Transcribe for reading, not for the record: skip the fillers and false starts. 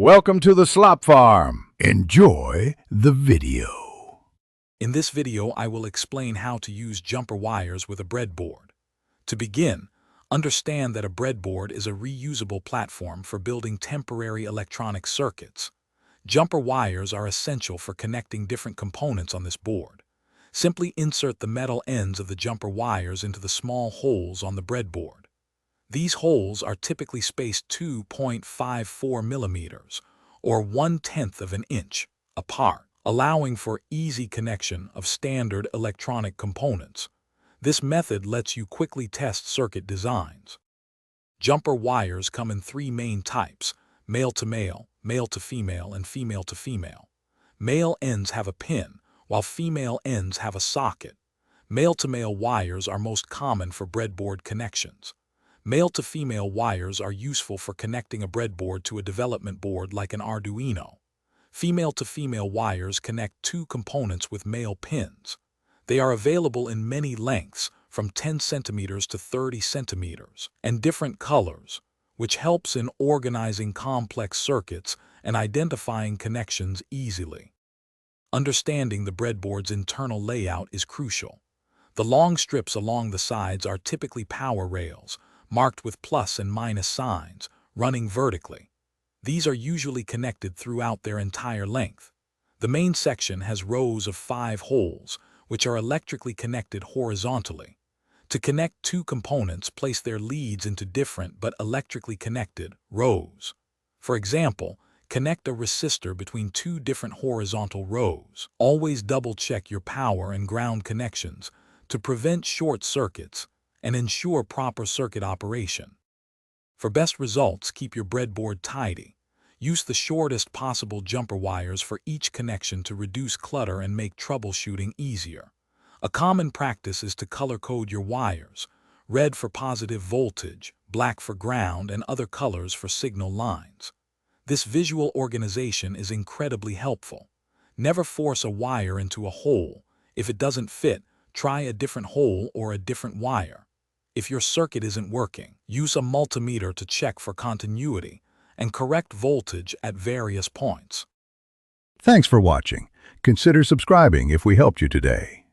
Welcome to the Slop Farm. Enjoy the video. In this video, I will explain how to use jumper wires with a breadboard. To begin, understand that a breadboard is a reusable platform for building temporary electronic circuits. Jumper wires are essential for connecting different components on this board. Simply insert the metal ends of the jumper wires into the small holes on the breadboard. These holes are typically spaced 2.54 millimeters, or 1/10 of an inch, apart, allowing for easy connection of standard electronic components. This method lets you quickly test circuit designs. Jumper wires come in three main types: male to male, male to female, and female to female. Male ends have a pin, while female ends have a socket. Male to male wires are most common for breadboard connections. Male to female wires are useful for connecting a breadboard to a development board like an Arduino. Female to female wires connect two components with male pins. They are available in many lengths, from 10 centimeters to 30 centimeters, and different colors, which helps in organizing complex circuits and identifying connections easily. Understanding the breadboard's internal layout is crucial. The long strips along the sides are typically power rails, marked with plus and minus signs, running vertically. These are usually connected throughout their entire length. The main section has rows of 5 holes, which are electrically connected horizontally. To connect two components, place their leads into different but electrically connected rows. For example, connect a resistor between two different horizontal rows. Always double-check your power and ground connections to prevent short circuits and ensure proper circuit operation. For best results, keep your breadboard tidy. Use the shortest possible jumper wires for each connection to reduce clutter and make troubleshooting easier. A common practice is to color code your wires: red for positive voltage, black for ground, and other colors for signal lines. This visual organization is incredibly helpful. Never force a wire into a hole. If it doesn't fit, try a different hole or a different wire. If your circuit isn't working, use a multimeter to check for continuity and correct voltage at various points. Thanks for watching. Consider subscribing if we helped you today.